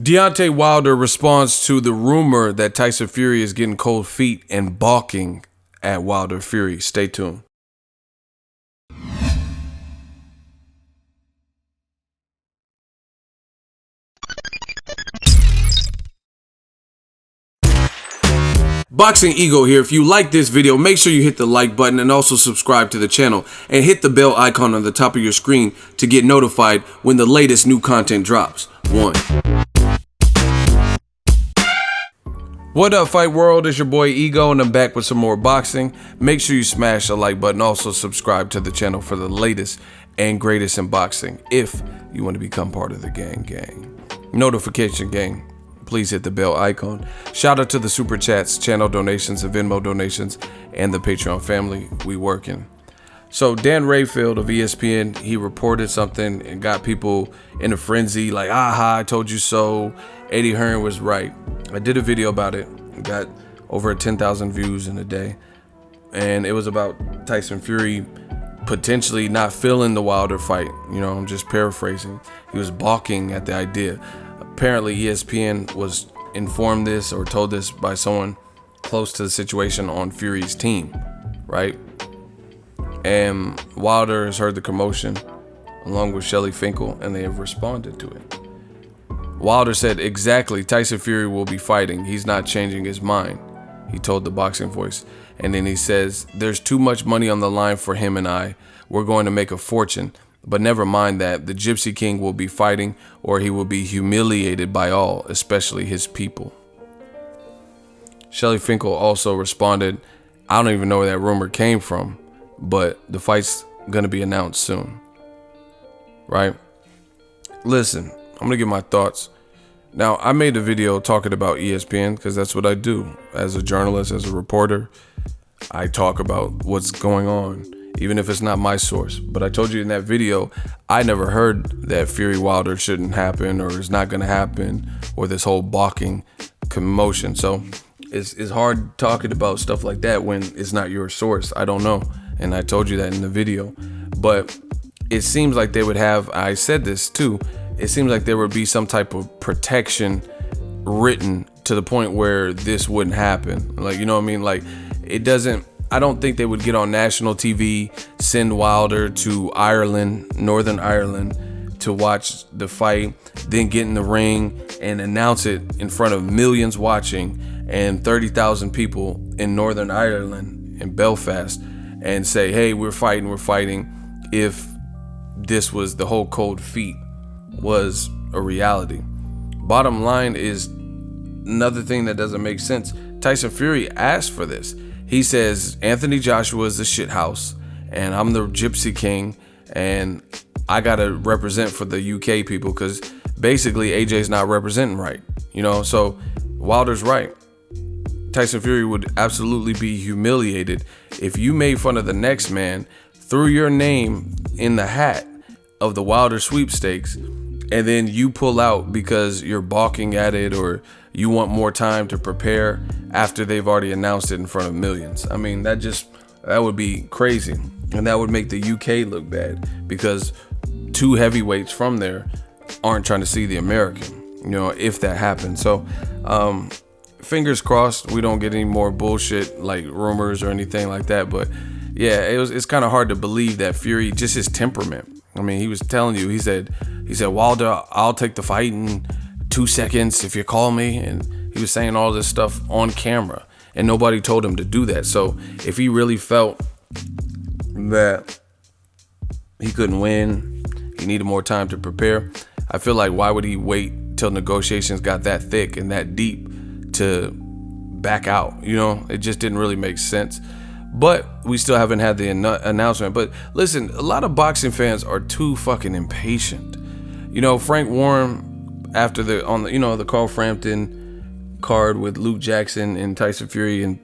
Deontay Wilder responds to the rumor that Tyson Fury is getting cold feet and balking at Wilder Fury. Stay tuned. Boxing Ego here. If you like this video, make sure you hit the like button and also subscribe to the channel and hit the bell icon on the top of your screen to get notified when the latest new content drops. 1. What up, fight world? It's your boy Ego and I'm back with some more boxing. Make sure you smash the like button. Also subscribe to the channel for the latest and greatest in boxing if you want to become part of the gang. Notification gang. Please hit the bell icon. Shout out to the super chats, channel donations, and Venmo donations, and the Patreon family. We working. So Dan Rayfield of ESPN, he reported something and got people in a frenzy like, aha, I told you so. Eddie Hearn was right. I did a video about it. Got over 10,000 views in a day. And it was about Tyson Fury potentially not feeling the Wilder fight. You know, I'm just paraphrasing. He was balking at the idea. Apparently ESPN was informed this or told this by someone close to the situation on Fury's team, right? And Wilder has heard the commotion along with Shelly Finkel and they have responded to it. Wilder said, exactly, Tyson Fury will be fighting. He's not changing his mind, he told the Boxing Voice. And then he says, there's too much money on the line for him and I. We're going to make a fortune. But never mind that, the Gypsy King will be fighting or he will be humiliated by all, especially his people. Shelly Finkel also responded, I don't even know where that rumor came from, but the fight's gonna be announced soon. Right? Listen, I'm gonna give my thoughts. Now, I made a video talking about ESPN because that's what I do. As a journalist, as a reporter, I talk about what's going on, even if it's not my source. But I told you in that video, I never heard that Fury Wilder shouldn't happen or is not going to happen or this whole balking commotion. So it's hard talking about stuff like that when it's not your source. I don't know. And I told you that in the video. But it seems like they would have, I said this too, it seems like there would be some type of protection written to the point where this wouldn't happen. Like, you know what I mean? Like, it doesn't, I don't think they would get on national TV, send Wilder to Ireland, Northern Ireland, to watch the fight, then get in the ring and announce it in front of millions watching and 30,000 people in Northern Ireland, in Belfast, and say, hey, we're fighting, if this was the whole cold feet was a reality. Bottom line is another thing that doesn't make sense. Tyson Fury asked for this. He says, Anthony Joshua is the shit house, and I'm the Gypsy King, and I gotta represent for the UK people, because basically AJ's not representing right. You know, so Wilder's right. Tyson Fury would absolutely be humiliated if you made fun of the next man, threw your name in the hat of the Wilder sweepstakes, and then you pull out because you're balking at it or you want more time to prepare after they've already announced it in front of millions. I mean, that would be crazy. And that would make the UK look bad because two heavyweights from there aren't trying to see the American, you know, if that happens. So, fingers crossed we don't get any more bullshit like rumors or anything like that. But yeah, it's kind of hard to believe that Fury, just his temperament. I mean, he was telling you, he said, Wilder, I'll take the fight in 2 seconds if you call me. And he was saying all this stuff on camera and nobody told him to do that. So if he really felt that he couldn't win, he needed more time to prepare, I feel like why would he wait till negotiations got that thick and that deep to back out? You know, it just didn't really make sense. But we still haven't had the announcement. But listen, a lot of boxing fans are too fucking impatient. You know, Frank Warren, after the Carl Frampton card with Luke Jackson and Tyson Fury and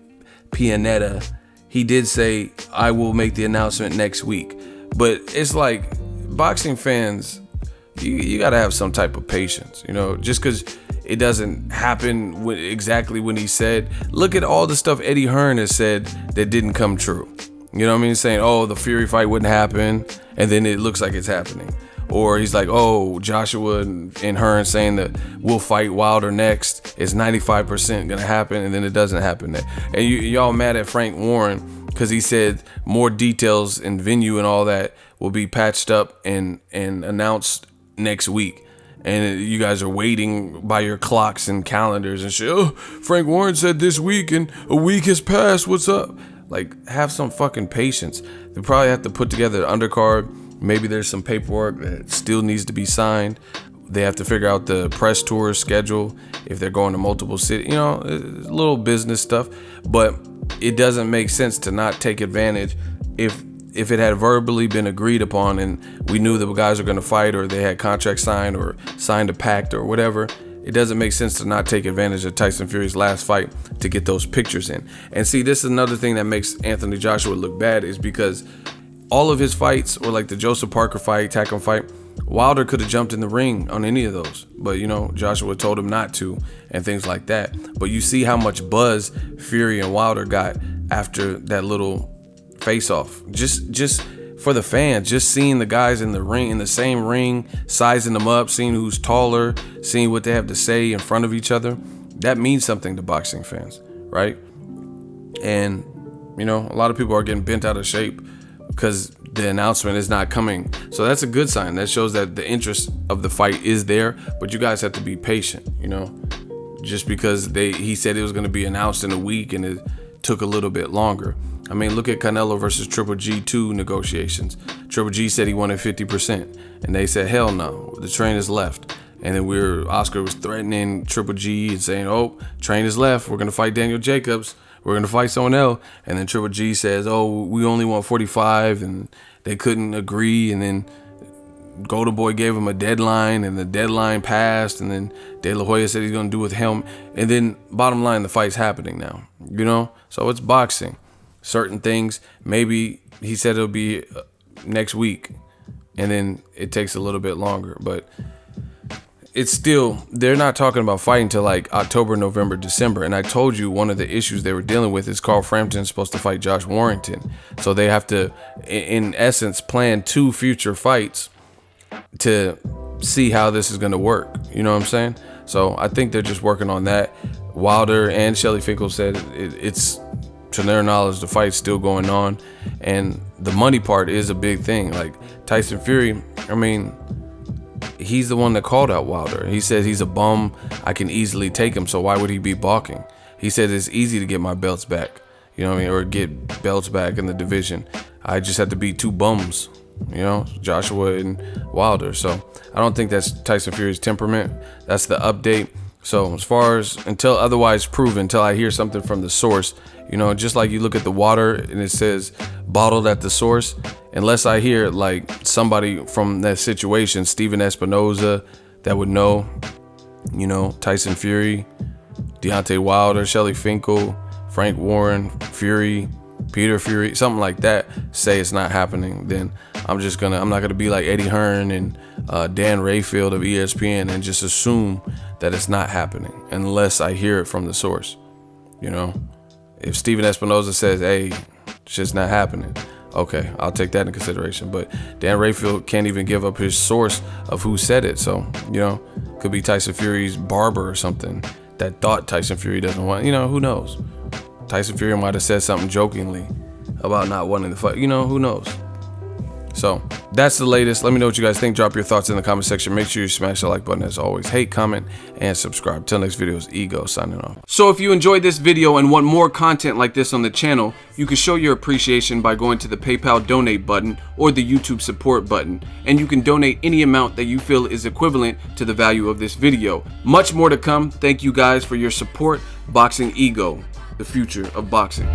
Pianetta, he did say, I will make the announcement next week. But it's like, boxing fans, you gotta have some type of patience, you know, just because it doesn't happen exactly when he said. Look at all the stuff Eddie Hearn has said that didn't come true. You know what I mean? Saying, oh, the Fury fight wouldn't happen, and then it looks like it's happening. Or he's like, oh, Joshua and Hearn saying that we'll fight Wilder next. It's 95% gonna happen, and then it doesn't happen. And y'all mad at Frank Warren because he said more details and venue and all that will be patched up and announced next week. And you guys are waiting by your clocks and calendars and shit. Oh, Frank Warren said this week and a week has passed. What's up? Like, have some fucking patience. They probably have to put together an undercard. Maybe there's some paperwork that still needs to be signed. They have to figure out the press tour schedule if they're going to multiple cities. You know, little business stuff. But it doesn't make sense to not take advantage if it had verbally been agreed upon and we knew the guys are going to fight, or they had contracts signed or signed a pact or whatever. It doesn't make sense to not take advantage of Tyson Fury's last fight to get those pictures in. And see, this is another thing that makes Anthony Joshua look bad, is because all of his fights, or like the Joseph Parker fight, Takam fight, Wilder could have jumped in the ring on any of those, but you know, Joshua told him not to and things like that. But you see how much buzz Fury and Wilder got after that little face-off. Just for the fans, just seeing the guys in the ring, in the same ring, sizing them up, seeing who's taller, seeing what they have to say in front of each other, that means something to boxing fans, right? And you know, a lot of people are getting bent out of shape because the announcement is not coming. So that's a good sign. That shows that the interest of the fight is there, but you guys have to be patient, you know? Just because he said it was going to be announced in a week and it took a little bit longer. I mean, look at Canelo versus Triple G 2 negotiations. Triple G said he wanted 50%, and they said, hell no, the train is left. And then Oscar was threatening Triple G and saying, oh, train is left, we're going to fight Daniel Jacobs, we're going to fight someone else. And then Triple G says, oh, we only want 45, and they couldn't agree. And then Golden Boy gave him a deadline, and the deadline passed, and then De La Hoya said he's going to do with him. And then bottom line, the fight's happening now, you know? So it's boxing. Certain things, maybe he said it'll be next week, and then it takes a little bit longer, but it's still, they're not talking about fighting till like October, November, December. And I told you one of the issues they were dealing with is Carl Frampton's supposed to fight Josh Warrington. So they have to, in essence, plan 2 future fights to see how this is going to work. You know what I'm saying? So I think they're just working on that. Wilder and Shelly Finkel said it's, to their knowledge, the fight's still going on, and the money part is a big thing. Like Tyson Fury, I mean, he's the one that called out Wilder. He said he's a bum, I can easily take him, so why would he be balking? He said it's easy to get my belts back, you know what I mean, or get belts back in the division. I just had to beat 2 bums, you know, Joshua and Wilder. So I don't think that's Tyson Fury's temperament. That's the update. So as far as, until otherwise proven, until I hear something from the source, you know, just like you look at the water and it says bottled at the source, unless I hear like somebody from that situation, Steven Espinoza, that would know, you know, Tyson Fury, Deontay Wilder, Shelly Finkel, Frank Warren, Fury, Peter Fury, something like that, say it's not happening, then I'm not gonna be like Eddie Hearn and Dan Rayfield of ESPN and just assume that it's not happening unless I hear it from the source, you know? If Steven Espinoza says, hey, it's just not happening, okay, I'll take that into consideration. But Dan Rayfield can't even give up his source of who said it. So, you know, could be Tyson Fury's barber or something that thought Tyson Fury doesn't want, you know, who knows? Tyson Fury might have said something jokingly about not wanting to fight, you know, who knows? So that's the latest. Let me know what you guys think. Drop your thoughts in the comment section. Make sure you smash the like button as always. Hate, comment, and subscribe. Till next video is Ego signing off. So if you enjoyed this video and want more content like this on the channel, you can show your appreciation by going to the PayPal donate button or the YouTube support button. And you can donate any amount that you feel is equivalent to the value of this video. Much more to come. Thank you guys for your support. Boxing Ego, the future of boxing.